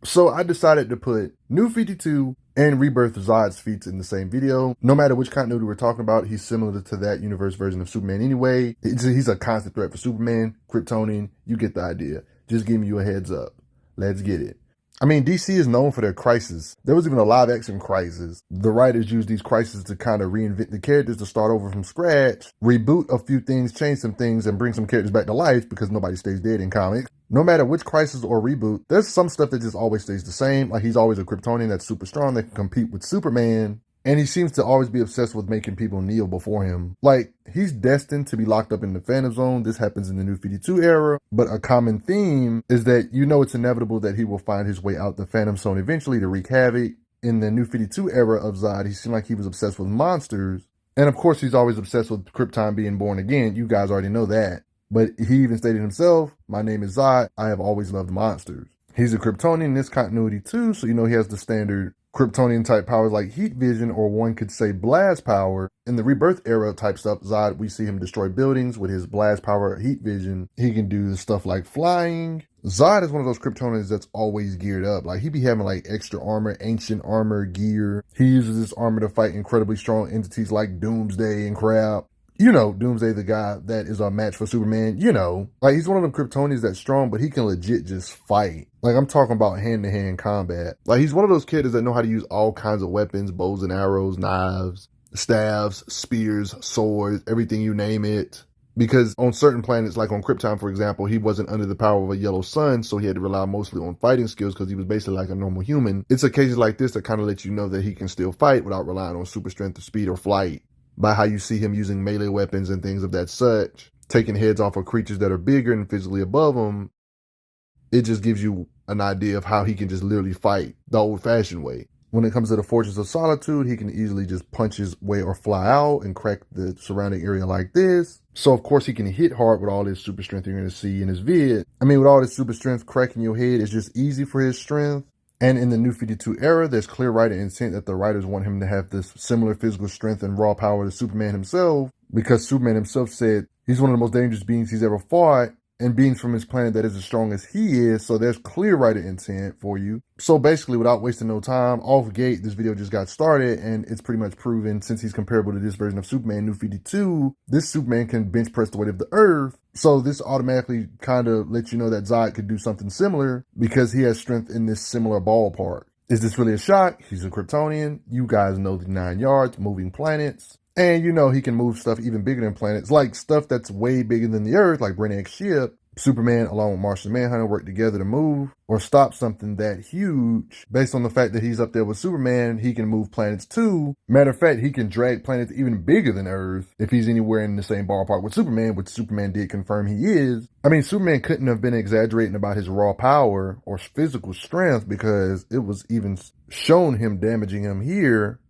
So I decided to put New 52 and Rebirth Zod's feats in the same video. No matter which continuity we're talking about, he's similar to that universe version of Superman anyway. He's a constant threat for Superman, Kryptonian, you get the idea. Just giving you a heads up. Let's get it. I mean, DC is known for their crises. There was even a live action crisis. The writers used these crises to kind of reinvent the characters, to start over from scratch, reboot a few things, change some things, and bring some characters back to life because nobody stays dead in comics. No matter which crisis or reboot, there's some stuff that just always stays the same. Like he's always a Kryptonian that's super strong that can compete with Superman. And he seems to always be obsessed with making people kneel before him. Like, he's destined to be locked up in the Phantom Zone. This happens in the New 52 era. But a common theme is that you know it's inevitable that he will find his way out the Phantom Zone eventually to wreak havoc. In the New 52 era of Zod, he seemed like he was obsessed with monsters. And of course, he's always obsessed with Krypton being born again. You guys already know that. But he even stated himself, "My name is Zod. I have always loved monsters." He's a Kryptonian in this continuity too, so you know he has the standard Kryptonian type powers like heat vision, or one could say blast power. In the Rebirth era type stuff, Zod, we see him destroy buildings with his blast power, heat vision. He can do stuff like flying. Zod is one of those Kryptonians that's always geared up. Like he be having like extra armor, ancient armor, gear. He uses this armor to fight incredibly strong entities like Doomsday and crap. You know, Doomsday, the guy that is a match for Superman, you know. Like, he's one of them Kryptonians that's strong, but he can legit just fight. Like, I'm talking about hand-to-hand combat. Like, he's one of those characters that know how to use all kinds of weapons, bows and arrows, knives, staves, spears, swords, everything you name it. Because on certain planets, like on Krypton, for example, he wasn't under the power of a yellow sun, so he had to rely mostly on fighting skills because he was basically like a normal human. It's occasions like this that kind of let you know that he can still fight without relying on super strength or speed or flight. By how you see him using melee weapons and things of that such, taking heads off of creatures that are bigger and physically above him, it just gives you an idea of how he can just literally fight the old-fashioned way. When it comes to the Fortress of Solitude, he can easily just punch his way or fly out and crack the surrounding area like this. So, of course, he can hit hard with all this super strength you're going to see in his vid. I mean, with all this super strength, cracking your head is just easy for his strength. And in the New 52 era, there's clear writing intent that the writers want him to have this similar physical strength and raw power to Superman himself, because Superman himself said he's one of the most dangerous beings he's ever fought, and beings from his planet that is as strong as he is, so there's clear writing intent for you. So basically, without wasting no time, off gate, this video just got started, and it's pretty much proven, since he's comparable to this version of Superman, New 52, this Superman can bench press the weight of the Earth. So this automatically kind of lets you know that Zod could do something similar, because he has strength in this similar ballpark. Is this really a shock? He's a Kryptonian. You guys know the 9 yards, moving planets. And you know he can move stuff even bigger than planets, like stuff that's way bigger than the Earth, like Brainiac's ship. Superman, along with Martian Manhunter, work together to move or stop something that huge. Based on the fact that he's up there with Superman, he can move planets too. Matter of fact, he can drag planets even bigger than Earth if he's anywhere in the same ballpark with Superman, which Superman did confirm he is. I mean, Superman couldn't have been exaggerating about his raw power or physical strength, because it was even shown him damaging him here.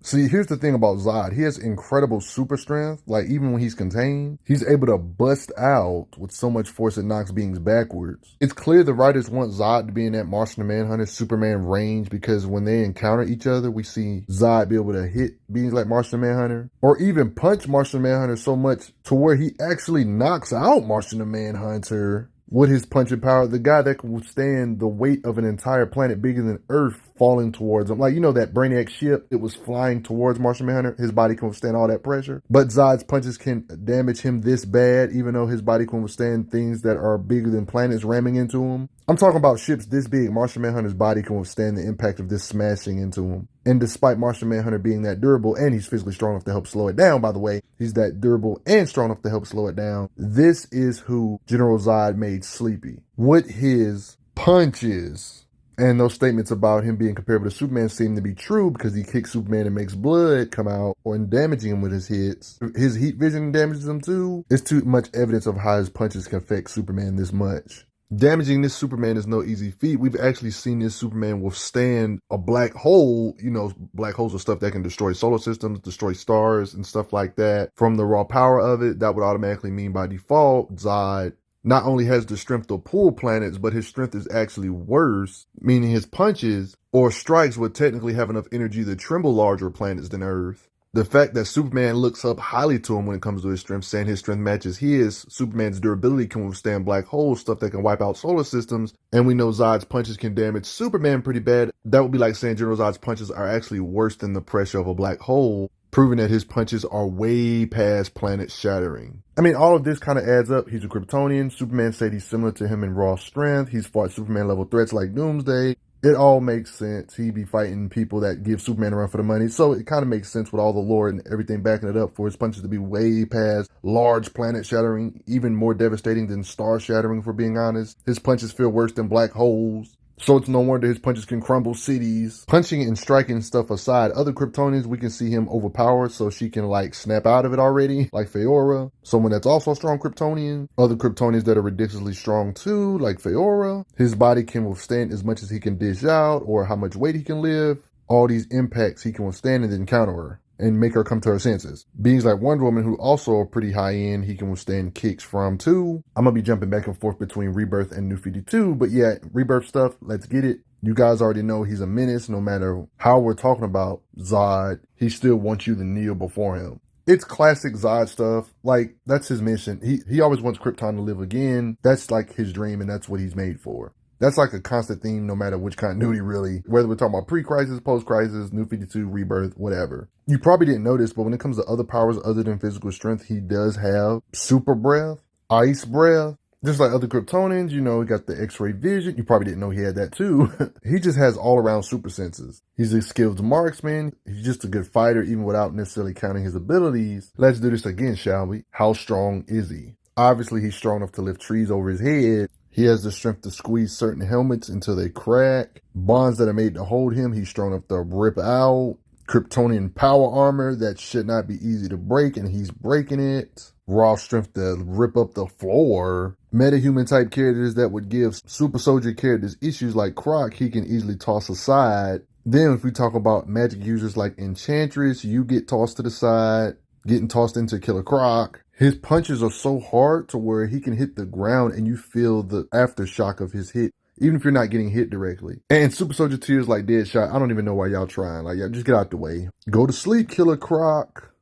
See, here's the thing about Zod. He has incredible super strength. Like, even when he's contained, he's able to bust out with so much force it knocks beings backwards. It's clear the writers want Zod to be in that Martian Manhunter Superman range, because when they encounter each other, we see Zod be able to hit beings like Martian Manhunter, or even punch Martian Manhunter so much to where he actually knocks out Martian Manhunter with his punching power. The guy that can withstand the weight of an entire planet bigger than Earth falling towards him. Like, you know that Brainiac ship, it was flying towards Martian Manhunter. His body can withstand all that pressure. But Zod's punches can damage him this bad, even though his body can withstand things that are bigger than planets ramming into him. I'm talking about ships this big. Martian Manhunter's body can withstand the impact of this smashing into him. And despite Martian Manhunter being that durable, and he's physically strong enough to help slow it down, by the way, he's that durable and strong enough to help slow it down. This is who General Zod made sleepy with his punches. And those statements about him being comparable to Superman seem to be true, because he kicks Superman and makes blood come out, or damaging him with his hits. His heat vision damages him too. It's too much evidence of how his punches can affect Superman this much. Damaging this Superman is no easy feat. We've actually seen this Superman withstand a black hole. You know, black holes are stuff that can destroy solar systems, destroy stars and stuff like that. From the raw power of it, that would automatically mean by default, Zod not only has the strength to pull planets, but his strength is actually worse, meaning his punches or strikes would technically have enough energy to tremble larger planets than Earth. The fact that Superman looks up highly to him when it comes to his strength, saying his strength matches his, Superman's durability can withstand black holes, stuff that can wipe out solar systems, and we know Zod's punches can damage Superman pretty bad. That would be like saying General Zod's punches are actually worse than the pressure of a black hole, proving that his punches are way past planet shattering. I mean, all of this kind of adds up. He's a Kryptonian. Superman said he's similar to him in raw strength. He's fought Superman level threats like Doomsday. It all makes sense. He'd be fighting people that give Superman a run for the money. So it kind of makes sense with all the lore and everything backing it up for his punches to be way past large planet shattering, even more devastating than star shattering, for being honest. His punches feel worse than black holes. So it's no wonder his punches can crumble cities. Punching and striking stuff aside, other Kryptonians, we can see him overpower so she can like snap out of it already, like Feora, someone that's also a strong Kryptonian. Other Kryptonians that are ridiculously strong too, like Feora. His body can withstand as much as he can dish out or how much weight he can lift. All these impacts he can withstand and then counter her and make her come to her senses. Beings like Wonder Woman, who also are pretty high end, he can withstand kicks from too. I'm gonna be jumping back and forth between Rebirth and New 52, but yeah, Rebirth stuff, let's get it. You guys already know he's a menace. No matter how we're talking about Zod, he still wants you to kneel before him. It's classic Zod stuff. Like, that's his mission. He always wants Krypton to live again. That's like his dream, and that's what he's made for. That's like a constant theme no matter which continuity, really. Whether we're talking about pre-crisis, post-crisis, New 52, Rebirth, whatever. You probably didn't notice, but when it comes to other powers other than physical strength, he does have super breath, ice breath. Just like other Kryptonians, you know, he got the X-ray vision. You probably didn't know he had that too. He just has all-around super senses. He's a skilled marksman. He's just a good fighter, even without necessarily counting his abilities. Let's do this again, shall we? How strong is he? Obviously, he's strong enough to lift trees over his head. He has the strength to squeeze certain helmets until they crack. Bonds that are made to hold him, he's strong enough to rip out. Kryptonian power armor that should not be easy to break, and he's breaking it. Raw strength to rip up the floor. Metahuman type characters that would give super soldier characters issues like Croc, he can easily toss aside. Then if we talk about magic users like Enchantress, you get tossed to the side, getting tossed into Killer Croc. His punches are so hard to where he can hit the ground and you feel the aftershock of his hit, even if you're not getting hit directly. And super soldier tears like Deadshot, I don't even know why y'all trying. Like, y'all just get out the way. Go to sleep, Killer Croc.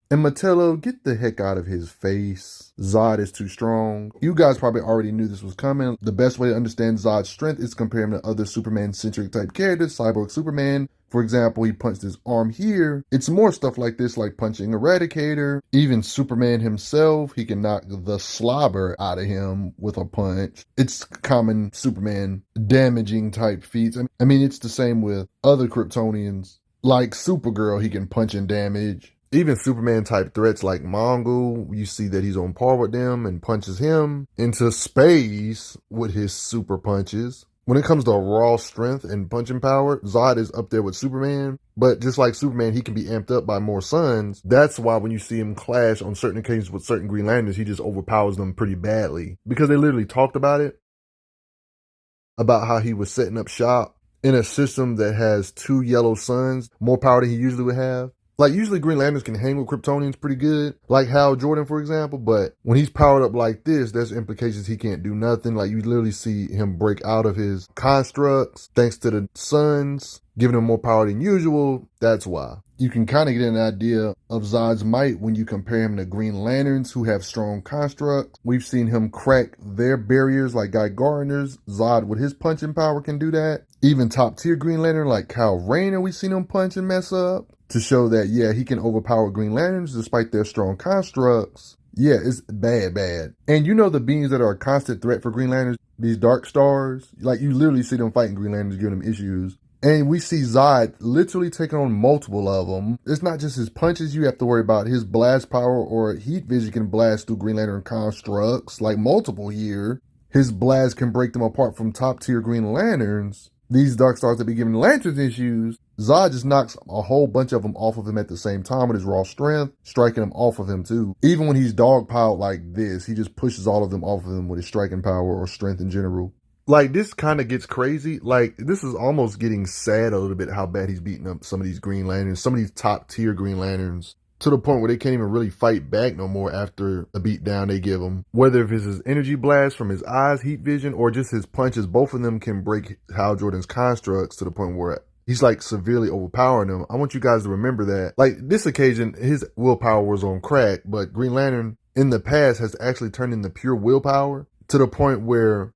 And Metello, get the heck out of his face. Zod is too strong. You guys probably already knew this was coming. The best way to understand Zod's strength is compare him to other Superman-centric type characters. Cyborg Superman, for example, he punched his arm here. It's more stuff like this, like punching Eradicator. Even Superman himself, he can knock the slobber out of him with a punch. It's common Superman damaging type feats. I mean, it's the same with other Kryptonians. Like Supergirl, he can punch and damage. Even Superman type threats like Mongol, you see that he's on par with them and punches him into space with his super punches. When it comes to raw strength and punching power, Zod is up there with Superman. But just like Superman, he can be amped up by more suns. That's why when you see him clash on certain occasions with certain Green Lanterns, he just overpowers them pretty badly. Because they literally talked about it. About how he was setting up shop in a system that has 2 yellow suns, more power than he usually would have. Like, usually Green Lanterns can hang with Kryptonians pretty good, like Hal Jordan, for example, but when he's powered up like this, there's implications he can't do nothing. Like, you literally see him break out of his constructs thanks to the suns, giving him more power than usual. That's why. You can kind of get an idea of Zod's might when you compare him to Green Lanterns who have strong constructs. We've seen him crack their barriers like Guy Gardner's. Zod with his punching power can do that. Even top tier Green Lantern like Kyle Rayner, we've seen him punch and mess up. To show that, yeah, he can overpower Green Lanterns despite their strong constructs. Yeah, it's bad. And you know the beings that are a constant threat for Green Lanterns, these dark stars, like you literally see them fighting Green Lanterns, giving them issues. And we see Zod literally taking on multiple of them. It's not just his punches you have to worry about. His blast power or heat vision can blast through Green Lantern constructs, like multiple here. His blast can break them apart from top tier Green Lanterns. These dark stars that be giving Lanterns issues, Zod just knocks a whole bunch of them off of him at the same time with his raw strength, striking them off of him too. Even when he's dogpiled like this, he just pushes all of them off of him with his striking power or strength in general. Like, this kind of gets crazy. Like, this is almost getting sad a little bit how bad he's beating up some of these Green Lanterns, some of these top tier Green Lanterns, to the point where they can't even really fight back no more after a beat down they give him. Whether if it's his energy blast from his eyes, heat vision, or just his punches, both of them can break Hal Jordan's constructs to the point where he's like severely overpowering him. I want you guys to remember that. Like this occasion, his willpower was on crack, but Green Lantern in the past has actually turned into pure willpower to the point where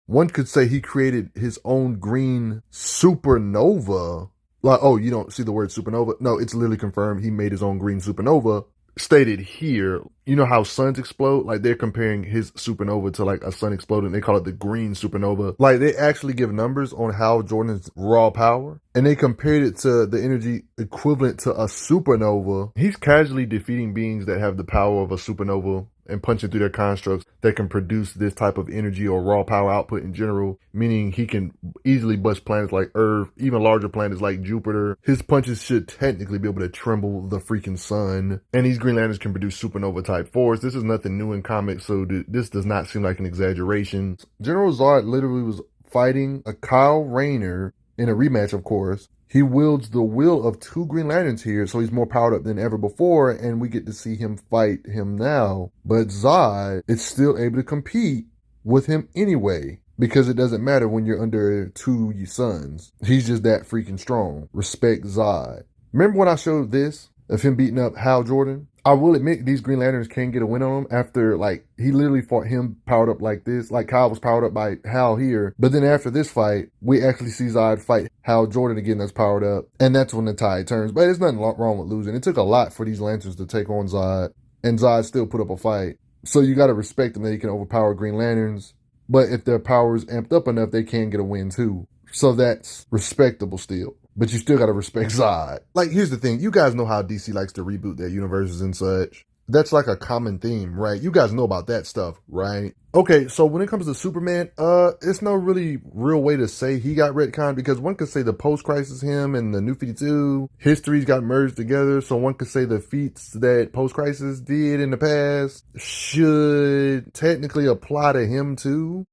one could say he created his own green supernova. Like, oh, you don't see the word supernova? No, it's literally confirmed he made his own green supernova. Stated here, you know how suns explode? Like they're comparing his supernova to like a sun exploding. They call it the green supernova. Like they actually give numbers on how Jordan's raw power, and they compared it to the energy equivalent to a supernova. He's casually defeating beings that have the power of a supernova and punching through their constructs that can produce this type of energy or raw power output in general, meaning he can easily bust planets like Earth, even larger planets like Jupiter. His punches should technically be able to tremble the freaking sun. And these Green Lanterns can produce supernova type force. This is nothing new in comics, so this does not seem like an exaggeration. General Zod literally was fighting a Kyle Rayner in a rematch, of course. He wields the will of two Green Lanterns here, so he's more powered up than ever before, and we get to see him fight him now. But Zod is still able to compete with him anyway, because it doesn't matter when you're under two suns. He's just that freaking strong. Respect Zod. Remember when I showed this of him beating up Hal Jordan? I will admit these Green Lanterns can get a win on him after, like, he literally fought him powered up like this. Like, Kyle was powered up by Hal here. But then after this fight, we actually see Zod fight Hal Jordan again that's powered up. And that's when the tide turns. But there's nothing wrong with losing. It took a lot for these Lanterns to take on Zod. And Zod still put up a fight. So you got to respect him that he can overpower Green Lanterns. But if their power is amped up enough, they can get a win too. So that's respectable still. But you still gotta respect Zod. Like, here's the thing. You guys know how DC likes to reboot their universes and such. That's like a common theme, right? You guys know about that stuff, right? Okay, so when it comes to Superman, it's no really real way to say he got retconned, because one could say the post-crisis him and the New 52 histories got merged together, so one could say the feats that post-crisis did in the past should technically apply to him too.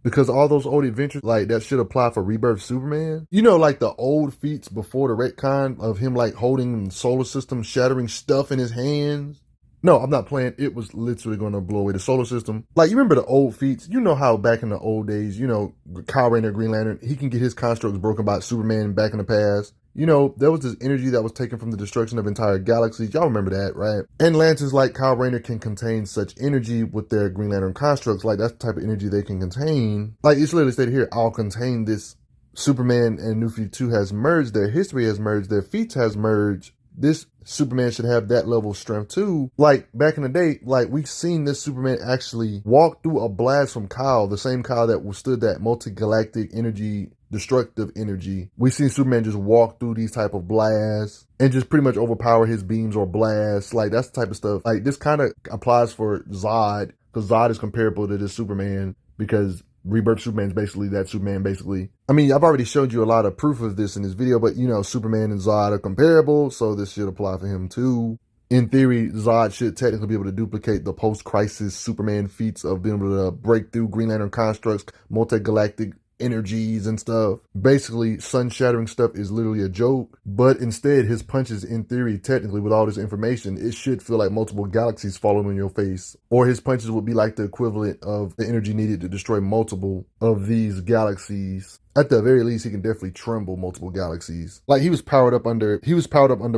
Because all those old adventures, like, that should apply for Rebirth Superman. You know, like the old feats before the retcon of him, like, holding solar system shattering stuff in his hands. No, I'm not playing. It was literally going to blow away the solar system. Like, you remember the old feats? You know how back in the old days, you know, Kyle Rayner, Green Lantern, he can get his constructs broken by Superman back in the past. You know, there was this energy that was taken from the destruction of entire galaxies. Y'all remember that, right? And lanterns like Kyle Rayner can contain such energy with their Green Lantern constructs. Like, that's the type of energy they can contain. Like, it's literally stated here, I'll contain this. Superman and New 52 has merged. Their history has merged. Their feats has merged. This Superman should have that level of strength too. Like, back in the day, like, we've seen this Superman actually walk through a blast from Kyle, the same Kyle that withstood that multi-galactic energy, destructive energy. We've seen Superman just walk through these type of blasts and just pretty much overpower his beams or blasts. Like, that's the type of stuff. Like, this kind of applies for Zod, because Zod is comparable to this Superman, because Rebirth Superman is basically that Superman, basically. I mean, I've already showed you a lot of proof of this in this video, but, you know, Superman and Zod are comparable, so this should apply for him too. In theory, Zod should technically be able to duplicate the post-crisis Superman feats of being able to break through Green Lantern constructs, multi-galactic energies and stuff. Basically, sun-shattering stuff is literally a joke, but instead, his punches, in theory, technically, with all this information, it should feel like multiple galaxies falling in your face. Or his punches would be like the equivalent of the energy needed to destroy multiple of these galaxies. At the very least, he can definitely tremble multiple galaxies. Like, he was powered up under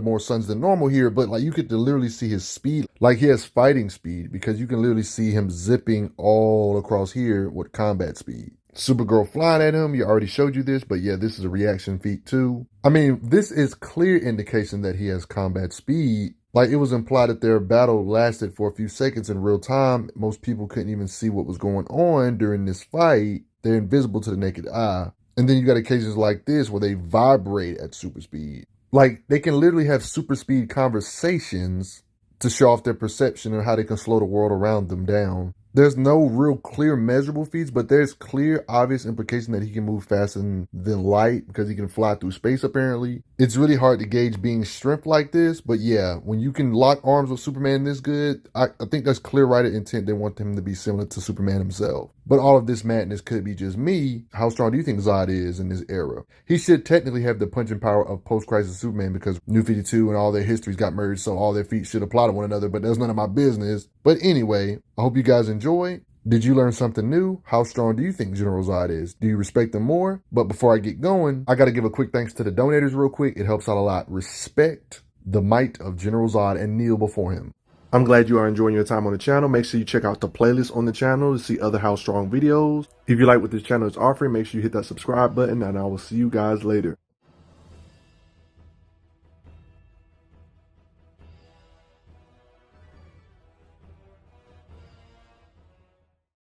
more suns than normal here, but like, you could literally see his speed. Like, he has fighting speed, because you can literally see him zipping all across here with combat speed. Supergirl flying at him, you already showed you this, but yeah, this is a reaction feat too. I mean, this is clear indication that he has combat speed. Like, it was implied that their battle lasted for a few seconds in real time. Most people couldn't even see what was going on during this fight. They're invisible to the naked eye. And then you got occasions like this where they vibrate at super speed. Like, they can literally have super speed conversations to show off their perception and how they can slow the world around them down. There's no real clear measurable feats, but there's clear, obvious implication that he can move faster than light, because he can fly through space, apparently. It's really hard to gauge being strength like this, but yeah, when you can lock arms with Superman this good, I think that's clear writer intent. They want him to be similar to Superman himself. But all of this madness could be just me. How strong do you think Zod is in this era? He should technically have the punching power of post-crisis Superman, because New 52 and all their histories got merged, so all their feats should apply to one another, but that's none of my business. But anyway, I hope you guys enjoy. Did you learn something new? How strong do you think General Zod is? Do you respect him more? But before I get going, I got to give a quick thanks to the donators real quick. It helps out a lot. Respect the might of General Zod and kneel before him. I'm glad you are enjoying your time on the channel. Make sure you check out the playlist on the channel to see other How Strong videos. If you like what this channel is offering, make sure you hit that subscribe button, and I will see you guys later.